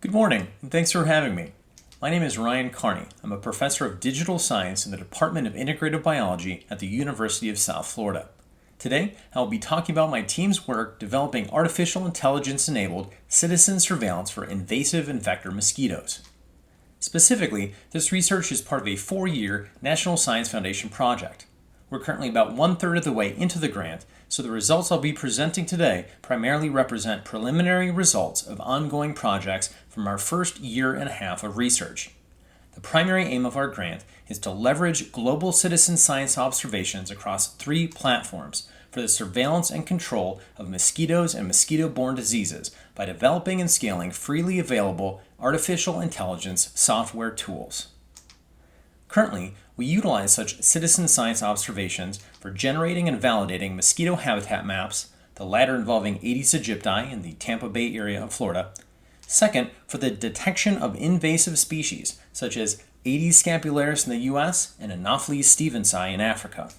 Good morning, and thanks for having me. My name is Ryan Carney. I'm a professor of digital science in the Department of Integrative Biology at the University of South Florida. Today, I'll be talking about my team's work developing artificial intelligence-enabled citizen surveillance for invasive and vector mosquitoes. Specifically, this research is part of a 4-year National Science Foundation project. We're currently about 1/3 of the way into the grant, so the results I'll be presenting today primarily represent preliminary results of ongoing projects from our first year and a half of research. The primary aim of our grant is to leverage global citizen science observations across 3 platforms for the surveillance and control of mosquitoes and mosquito-borne diseases by developing and scaling freely available artificial intelligence software tools. Currently, we utilize such citizen science observations for generating and validating mosquito habitat maps, the latter involving Aedes aegypti in the Tampa Bay area of Florida. Second, for the detection of invasive species, such as Aedes scapularis in the US and Anopheles stephensi in Africa.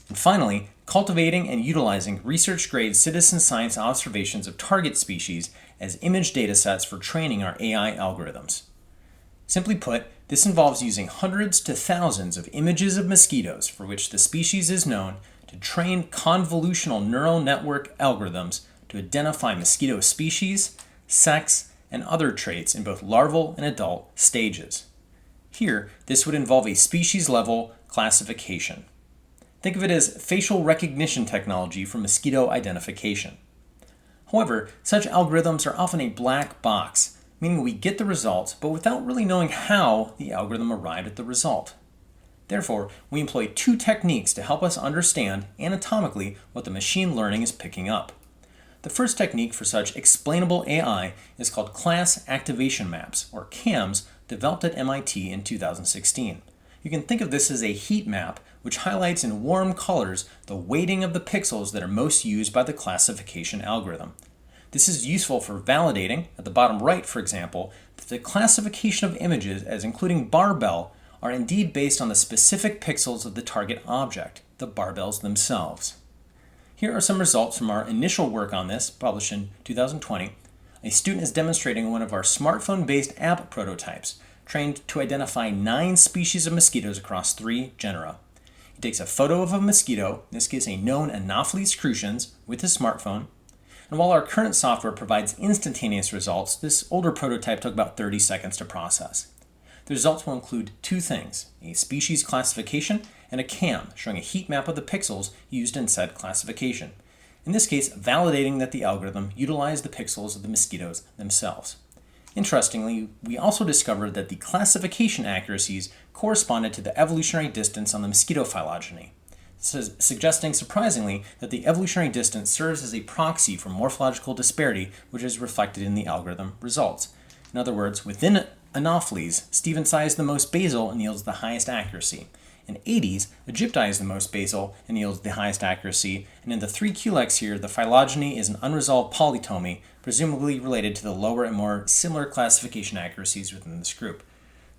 And finally, cultivating and utilizing research-grade citizen science observations of target species as image datasets for training our AI algorithms. Simply put, this involves using hundreds to thousands of images of mosquitoes for which the species is known to train convolutional neural network algorithms to identify mosquito species, sex, and other traits in both larval and adult stages. Here, this would involve a species-level classification. Think of it as facial recognition technology for mosquito identification. However, such algorithms are often a black box, meaning we get the results, but without really knowing how the algorithm arrived at the result. Therefore, we employ 2 techniques to help us understand anatomically what the machine learning is picking up. The first technique for such explainable AI is called Class Activation Maps, or CAMs, developed at MIT in 2016. You can think of this as a heat map which highlights in warm colors the weighting of the pixels that are most used by the classification algorithm. This is useful for validating, at the bottom right for example, that the classification of images as including barbell are indeed based on the specific pixels of the target object, the barbells themselves. Here are some results from our initial work on this, published in 2020. A student is demonstrating one of our smartphone-based app prototypes, trained to identify 9 species of mosquitoes across 3 genera. He takes a photo of a mosquito, in this case a known Anopheles crucians, with his smartphone. And while our current software provides instantaneous results, this older prototype took about 30 seconds to process. The results will include 2 things, a species classification and a CAM, showing a heat map of the pixels used in said classification. In this case, validating that the algorithm utilized the pixels of the mosquitoes themselves. Interestingly, we also discovered that the classification accuracies corresponded to the evolutionary distance on the mosquito phylogeny, suggesting surprisingly that the evolutionary distance serves as a proxy for morphological disparity, which is reflected in the algorithm results. In other words, within Anopheles, stephensi is the most basal and yields the highest accuracy. In Aedes, aegypti is the most basal and yields the highest accuracy, and in the 3 culex here, the phylogeny is an unresolved polytomy, presumably related to the lower and more similar classification accuracies within this group.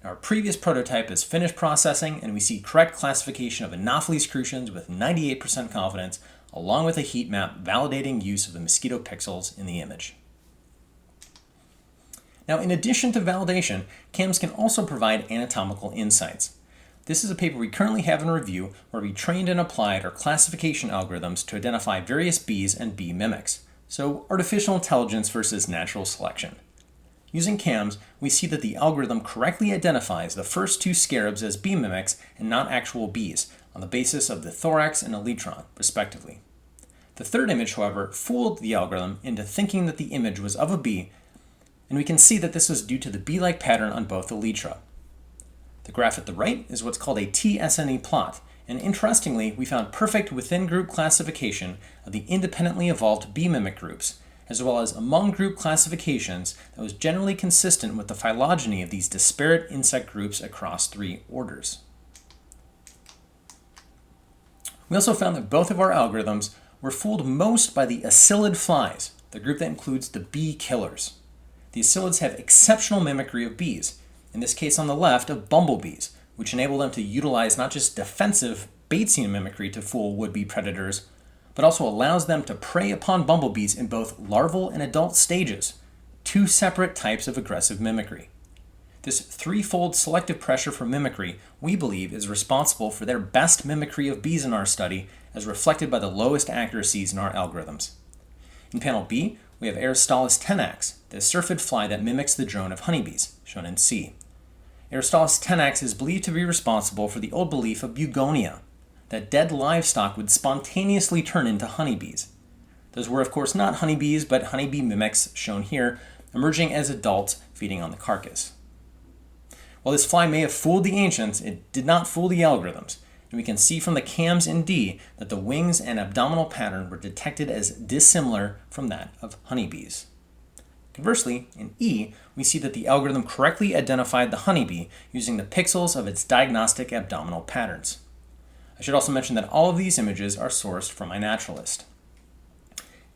Our previous prototype is finished processing, and we see correct classification of Anopheles crucians with 98% confidence, along with a heat map validating use of the mosquito pixels in the image. Now, in addition to validation, CAMs can also provide anatomical insights. This is a paper we currently have in review where we trained and applied our classification algorithms to identify various bees and bee mimics, so artificial intelligence versus natural selection. Using CAMs, we see that the algorithm correctly identifies the first 2 scarabs as bee mimics and not actual bees, on the basis of the thorax and elytron, respectively. The third image, however, fooled the algorithm into thinking that the image was of a bee, and we can see that this was due to the bee-like pattern on both elytra. The graph at the right is what's called a TSNE plot, and interestingly, we found perfect within-group classification of the independently evolved bee mimic groups, as well as among-group classifications that was generally consistent with the phylogeny of these disparate insect groups across 3 orders. We also found that both of our algorithms were fooled most by the acylid flies, the group that includes the bee killers. The acylids have exceptional mimicry of bees, in this case on the left of bumblebees, which enable them to utilize not just defensive Batesian mimicry to fool would-be predators, but also allows them to prey upon bumblebees in both larval and adult stages, two separate types of aggressive mimicry. This threefold selective pressure for mimicry, we believe, is responsible for their best mimicry of bees in our study, as reflected by the lowest accuracies in our algorithms. In panel B, we have Aristolis tenax, the syrphid fly that mimics the drone of honeybees, shown in C. Aristolis tenax is believed to be responsible for the old belief of bugonia, that dead livestock would spontaneously turn into honeybees. Those were, of course, not honeybees, but honeybee mimics, shown here, emerging as adults feeding on the carcass. While this fly may have fooled the ancients, it did not fool the algorithms, and we can see from the cams in D that the wings and abdominal pattern were detected as dissimilar from that of honeybees. Conversely, in E, we see that the algorithm correctly identified the honeybee using the pixels of its diagnostic abdominal patterns. I should also mention that all of these images are sourced from iNaturalist.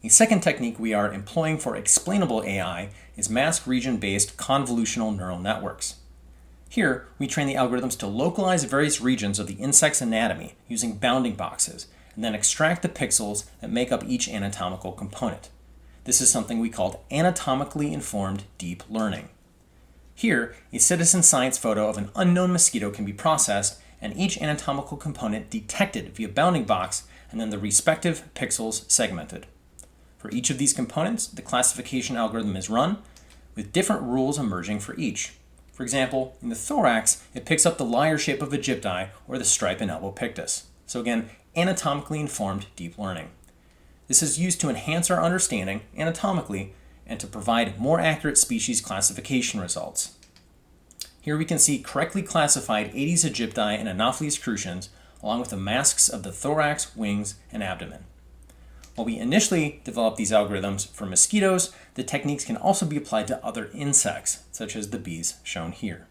A second technique we are employing for explainable AI is mask region-based convolutional neural networks. Here, we train the algorithms to localize various regions of the insect's anatomy using bounding boxes, and then extract the pixels that make up each anatomical component. This is something we called anatomically informed deep learning. Here, a citizen science photo of an unknown mosquito can be processed, and each anatomical component detected via bounding box, and then the respective pixels segmented. For each of these components, the classification algorithm is run, with different rules emerging for each. For example, in the thorax, it picks up the lyre shape of Egypti or the stripe in elbow pictus. So again, anatomically informed deep learning. This is used to enhance our understanding anatomically and to provide more accurate species classification results. Here we can see correctly classified Aedes aegypti and Anopheles crucians, along with the masks of the thorax, wings, and abdomen. While we initially developed these algorithms for mosquitoes, the techniques can also be applied to other insects, such as the bees shown here.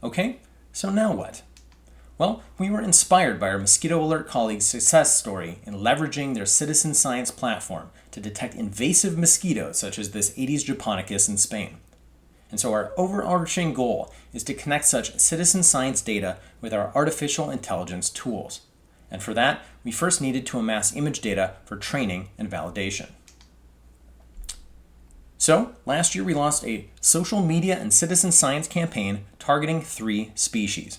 Okay, so now what? Well, we were inspired by our Mosquito Alert colleagues' success story in leveraging their citizen science platform to detect invasive mosquitoes such as this Aedes japonicus in Spain. And so our overarching goal is to connect such citizen science data with our artificial intelligence tools. And for that, we first needed to amass image data for training and validation. So, last year we launched a social media and citizen science campaign targeting 3 species.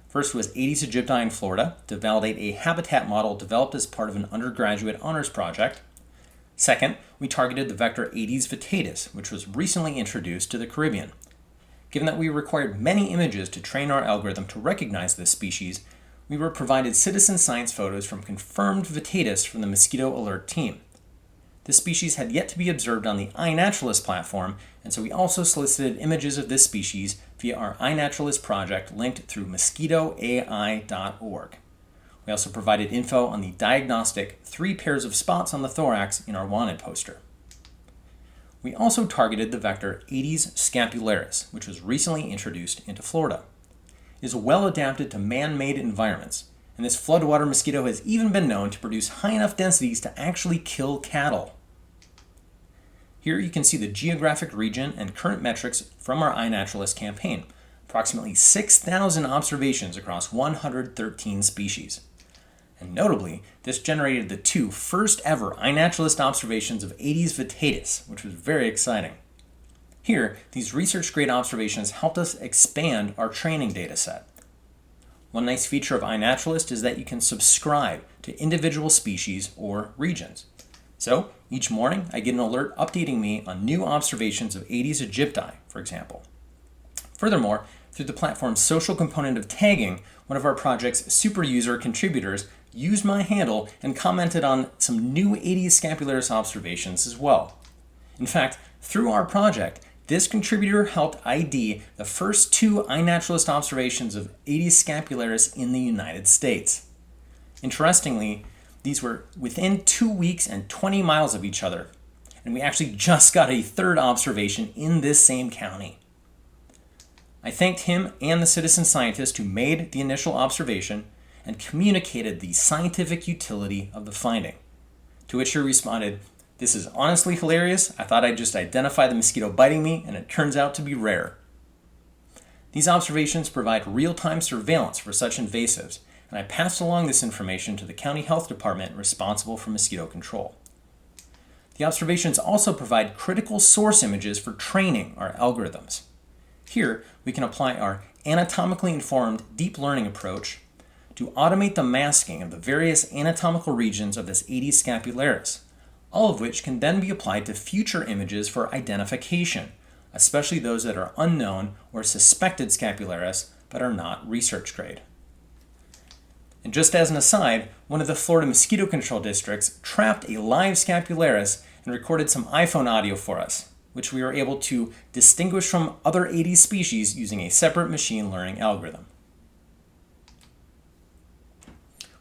First was Aedes aegypti in Florida to validate a habitat model developed as part of an undergraduate honors project. Second, we targeted the vector Aedes vittatus, which was recently introduced to the Caribbean. Given that we required many images to train our algorithm to recognize this species, we were provided citizen science photos from confirmed vittatus from the Mosquito Alert team. This species had yet to be observed on the iNaturalist platform, and so we also solicited images of this species via our iNaturalist project linked through mosquitoai.org. We also provided info on the diagnostic 3 pairs of spots on the thorax in our wanted poster. We also targeted the vector Aedes scapularis, which was recently introduced into Florida. It is well adapted to man-made environments, and this floodwater mosquito has even been known to produce high enough densities to actually kill cattle. Here you can see the geographic region and current metrics from our iNaturalist campaign, approximately 6,000 observations across 113 species. And notably, this generated the 2 first ever iNaturalist observations of Aedes vittatus, which was very exciting. Here, these research-grade observations helped us expand our training data set. One nice feature of iNaturalist is that you can subscribe to individual species or regions. So, each morning I get an alert updating me on new observations of Aedes aegypti, for example. Furthermore, through the platform's social component of tagging, one of our project's super user contributors used my handle and commented on some new Aedes scapularis observations as well. In fact, through our project, this contributor helped ID the first 2 iNaturalist observations of Aedes scapularis in the United States. Interestingly, these were within 2 weeks and 20 miles of each other, and we actually just got a 3rd observation in this same county. I thanked him and the citizen scientist who made the initial observation and communicated the scientific utility of the finding, to which he responded, "This is honestly hilarious. I thought I'd just identify the mosquito biting me, and it turns out to be rare." These observations provide real-time surveillance for such invasives, and I passed along this information to the county health department responsible for mosquito control. The The observations also provide critical source images for training our algorithms. Here, we can apply our anatomically informed deep learning approach to automate the masking of the various anatomical regions of this Aedes scapularis, all of which can then be applied to future images for identification, especially those that are unknown or suspected scapularis but are not research grade. And just as an aside, one of the Florida mosquito control districts trapped a live scapularis and recorded some iPhone audio for us, which we were able to distinguish from other Aedes species using a separate machine learning algorithm.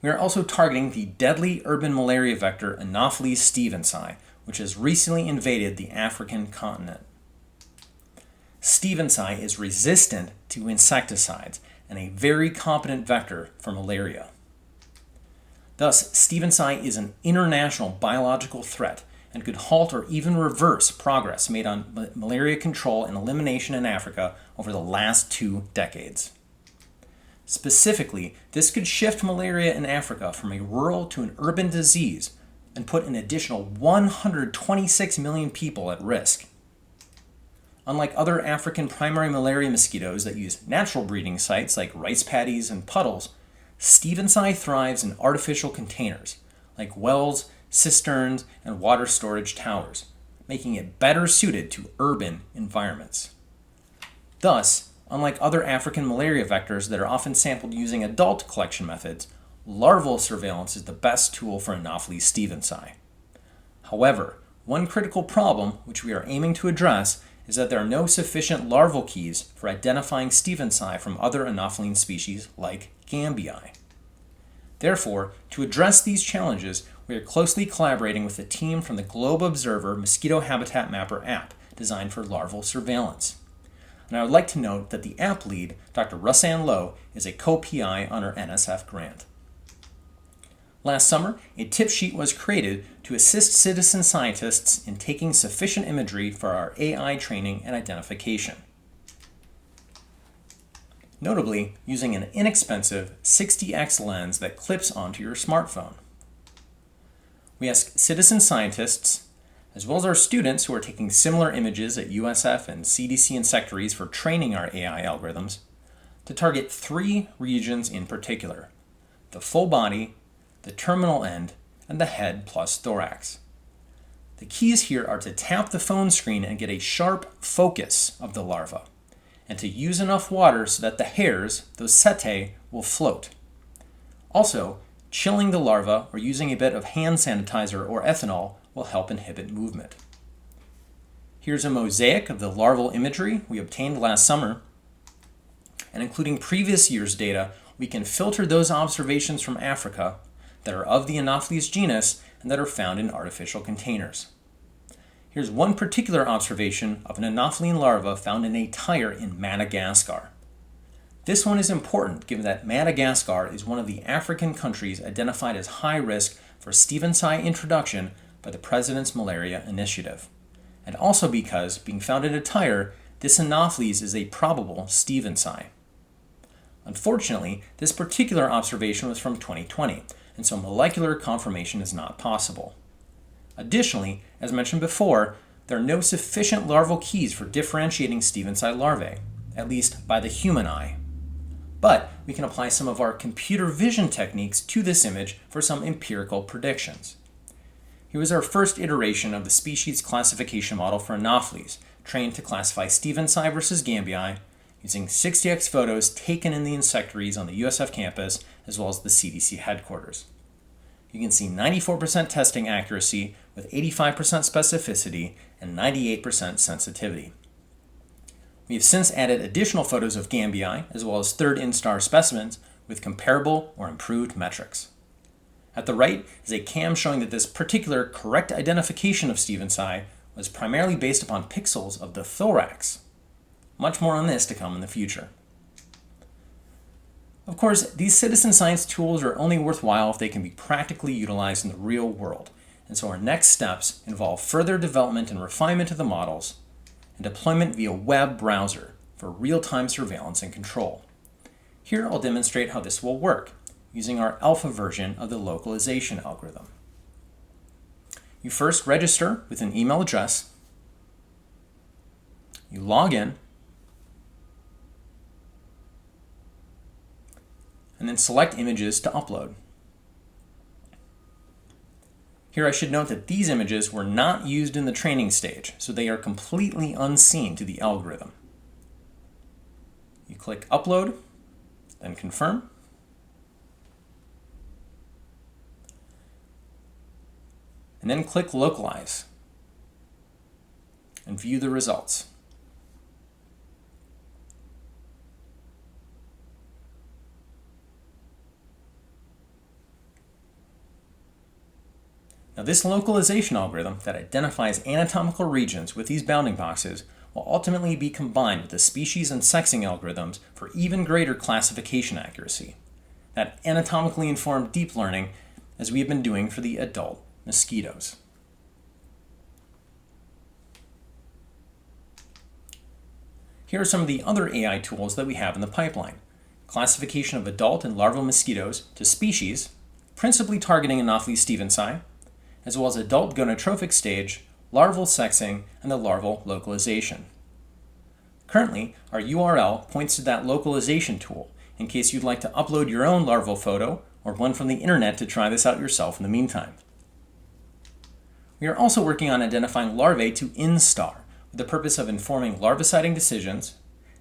We are also targeting the deadly urban malaria vector Anopheles stephensi, which has recently invaded the African continent. Stephensi is resistant to insecticides and a very competent vector for malaria. Thus, stephensi is an international biological threat and could halt or even reverse progress made on malaria control and elimination in Africa over the last 2 decades. Specifically, this could shift malaria in Africa from a rural to an urban disease and put an additional 126 million people at risk. Unlike other African primary malaria mosquitoes that use natural breeding sites like rice paddies and puddles, stephensi thrives in artificial containers like wells, cisterns, and water storage towers, making it better suited to urban environments. Thus, unlike other African malaria vectors that are often sampled using adult collection methods, larval surveillance is the best tool for Anopheles stephensi. However, one critical problem which we are aiming to address is that there are no sufficient larval keys for identifying stephensi from other Anopheline species like Gambii. Therefore, to address these challenges, we are closely collaborating with a team from the Globe Observer Mosquito Habitat Mapper app designed for larval surveillance. And I would like to note that the app lead, Dr. Russan Lowe, is a co-PI on our NSF grant. Last summer, a tip sheet was created to assist citizen scientists in taking sufficient imagery for our AI training and identification. Notably, using an inexpensive 60x lens that clips onto your smartphone. We ask citizen scientists, as well as our students who are taking similar images at USF and CDC insectaries for training our AI algorithms, to target 3 regions in particular: the full body, the terminal end, and the head plus thorax. The keys here are to tap the phone screen and get a sharp focus of the larva, and to use enough water so that the hairs, those setae, will float. Also, chilling the larva or using a bit of hand sanitizer or ethanol will help inhibit movement. Here's a mosaic of the larval imagery we obtained last summer, and including previous year's data, we can filter those observations from Africa that are of the Anopheles genus and that are found in artificial containers. Here's one particular observation of an Anopheline larva found in a tire in Madagascar. This one is important given that Madagascar is one of the African countries identified as high risk for stephensi introduction by the President's Malaria Initiative, and also because, being found in a tire, this Anopheles is a probable stephensi. Unfortunately, this particular observation was from 2020, and so molecular confirmation is not possible. Additionally, as mentioned before, there are no sufficient larval keys for differentiating stephensi larvae, at least by the human eye. But we can apply some of our computer vision techniques to this image for some empirical predictions. Here is our first iteration of the species classification model for Anopheles, trained to classify stephensi versus Gambii, using 60x photos taken in the insectaries on the USF campus as well as the CDC headquarters. You can see 94% testing accuracy with 85% specificity and 98% sensitivity. We have since added additional photos of Gambii as well as third instar specimens with comparable or improved metrics. At the right is a cam showing that this particular correct identification of stephensi was primarily based upon pixels of the thorax. Much more on this to come in the future. Of course, these citizen science tools are only worthwhile if they can be practically utilized in the real world, and so our next steps involve further development and refinement of the models and deployment via web browser for real-time surveillance and control. Here I'll demonstrate how this will work using our alpha version of the localization algorithm. You first register with an email address, you log in, and then select images to upload. Here I should note that these images were not used in the training stage, so they are completely unseen to the algorithm. You click Upload, then Confirm. And then click Localize and view the results. Now, this localization algorithm that identifies anatomical regions with these bounding boxes will ultimately be combined with the species and sexing algorithms for even greater classification accuracy. That anatomically informed deep learning, as we have been doing for the adult mosquitoes. Here are some of the other AI tools that we have in the pipeline. Classification of adult and larval mosquitoes to species, principally targeting Anopheles stephensi, as well as adult gonotrophic stage, larval sexing, and the larval localization. Currently, our URL points to that localization tool in case you'd like to upload your own larval photo or one from the internet to try this out yourself in the meantime. We are also working on identifying larvae to instar with the purpose of informing larviciding decisions,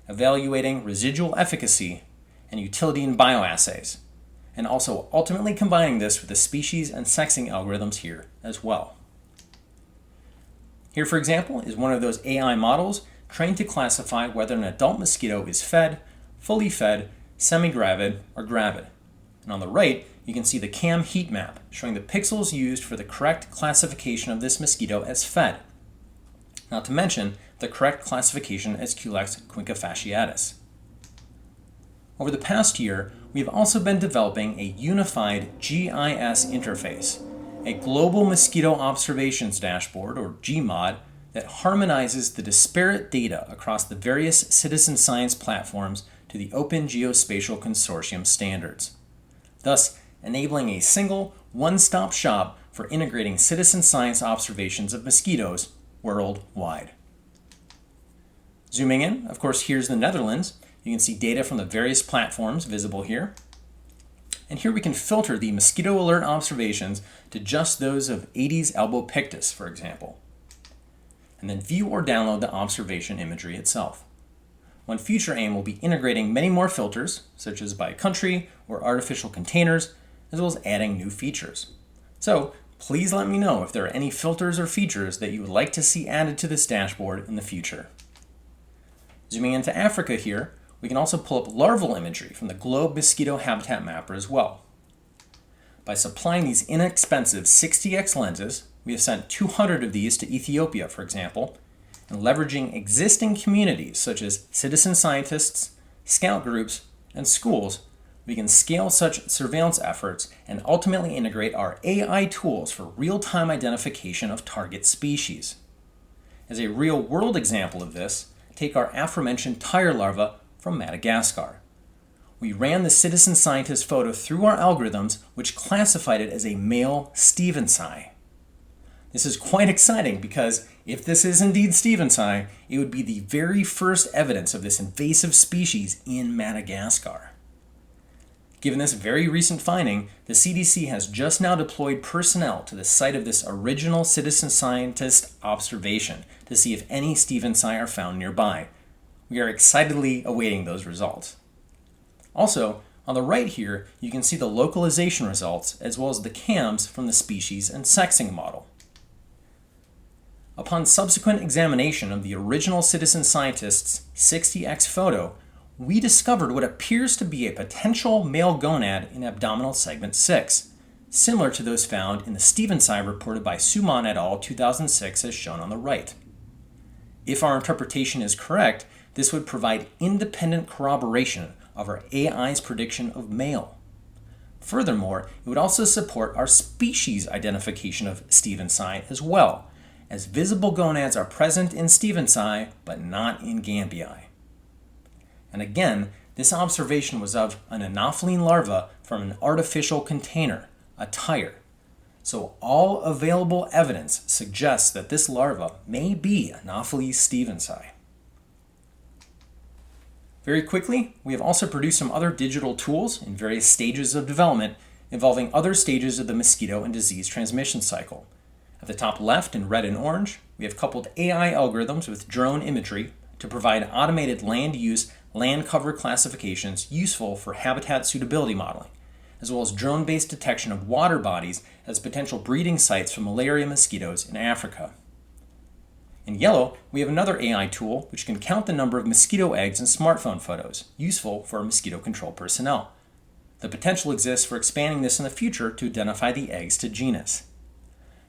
evaluating residual efficacy, and utility in bioassays, and also ultimately combining this with the species and sexing algorithms here as well. Here, for example, is one of those AI models trained to classify whether an adult mosquito is fed, fully fed, semi-gravid, or gravid. And on the right, you can see the CAM heat map showing the pixels used for the correct classification of this mosquito as fed, not to mention the correct classification as Culex quincafasciatus. Over the past year, we have also been developing a unified GIS interface, a global mosquito observations dashboard, or GMOD, that harmonizes the disparate data across the various citizen science platforms to the Open Geospatial Consortium standards, thus enabling a single, one-stop shop for integrating citizen science observations of mosquitoes worldwide. Zooming in, of course, here's the Netherlands. You can see data from the various platforms visible here. And here we can filter the mosquito alert observations to just those of Aedes albopictus, for example. And then view or download the observation imagery itself. One future aim will be integrating many more filters, such as by country or artificial containers, as well as adding new features. So please let me know if there are any filters or features that you would like to see added to this dashboard in the future. Zooming into Africa here, we can also pull up larval imagery from the Globe Mosquito Habitat Mapper as well. By supplying these inexpensive 60x lenses, we have sent 200 of these to Ethiopia, for example, and leveraging existing communities such as citizen scientists, scout groups, and schools, we can scale such surveillance efforts and ultimately integrate our AI tools for real-time identification of target species. As a real-world example of this, take our aforementioned tire larva from Madagascar. We ran the citizen scientist photo through our algorithms, which classified it as a male stephensi. This is quite exciting because if this is indeed stephensi, it would be the very first evidence of this invasive species in Madagascar. Given this very recent finding, the CDC has just now deployed personnel to the site of this original citizen scientist observation to see if any stephensi are found nearby. We are excitedly awaiting those results. Also, on the right here, you can see the localization results as well as the CAMs from the species and sexing model. Upon subsequent examination of the original citizen scientist's 60x photo, we discovered what appears to be a potential male gonad in abdominal segment 6, similar to those found in the stephensi reported by Suman et al. 2006 as shown on the right. If our interpretation is correct, this would provide independent corroboration of our AI's prediction of male. Furthermore, it would also support our species identification of stephensi as well, as visible gonads are present in stephensi but not in gambii. And again, this observation was of an anopheline larva from an artificial container, a tire. so all available evidence suggests that this larva may be Anopheles stephensi. Very quickly, we have also produced some other digital tools in various stages of development involving other stages of the mosquito and disease transmission cycle. At the top left in red and orange, we have coupled AI algorithms with drone imagery to provide automated land use, land cover classifications useful for habitat suitability modeling, as well as drone-based detection of water bodies as potential breeding sites for malaria mosquitoes in Africa. In yellow, we have another AI tool which can count the number of mosquito eggs in smartphone photos, useful for mosquito control personnel. The potential exists for expanding this in the future to identify the eggs to genus.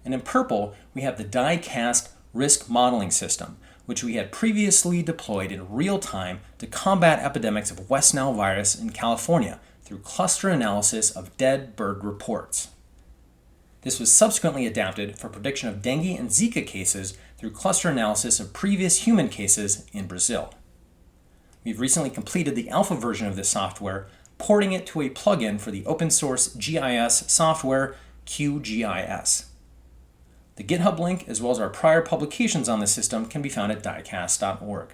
And in purple, we have the die-cast risk modeling system, which we had previously deployed in real time to combat epidemics of West Nile virus in California through cluster analysis of dead bird reports. This was subsequently adapted for prediction of dengue and Zika cases through cluster analysis of previous human cases in Brazil. We've recently completed the alpha version of this software, porting it to a plugin for the open source GIS software QGIS. The GitHub link, as well as our prior publications on the system, can be found at diecast.org.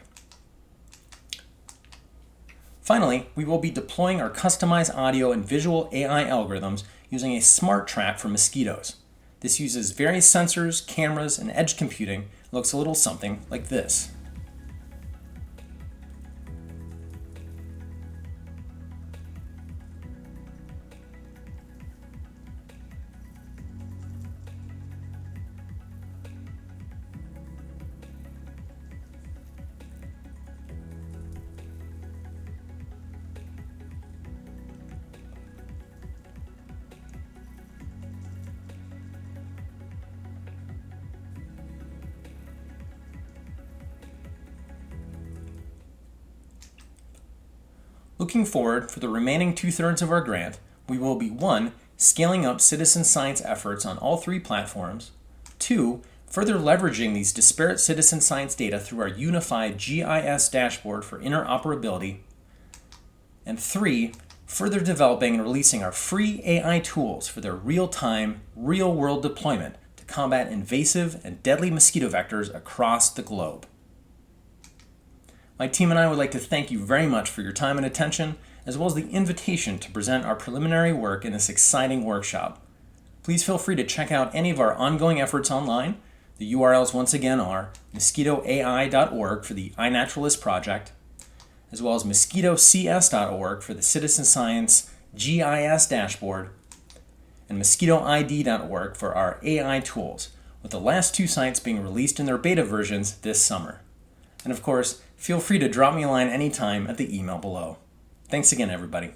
Finally, we will be deploying our customized audio and visual AI algorithms using a smart track for mosquitoes. This uses various sensors, cameras, and edge computing. It looks a little something like this. Looking forward, for the remaining 2/3 of our grant, we will be 1. Scaling up citizen science efforts on all 3 platforms, 2. Further leveraging these disparate citizen science data through our unified GIS dashboard for interoperability, and 3. Further developing and releasing our free AI tools for their real-time, real-world deployment to combat invasive and deadly mosquito vectors across the globe. My team and I would like to thank you very much for your time and attention, as well as the invitation to present our preliminary work in this exciting workshop. Please feel free to check out any of our ongoing efforts online. The URLs once again are mosquitoai.org for the iNaturalist project, as well as mosquitocs.org for the Citizen Science GIS dashboard, and mosquitoid.org for our AI tools, with the last 2 sites being released in their beta versions this summer. And of course, feel free to drop me a line anytime at the email below. Thanks again, everybody.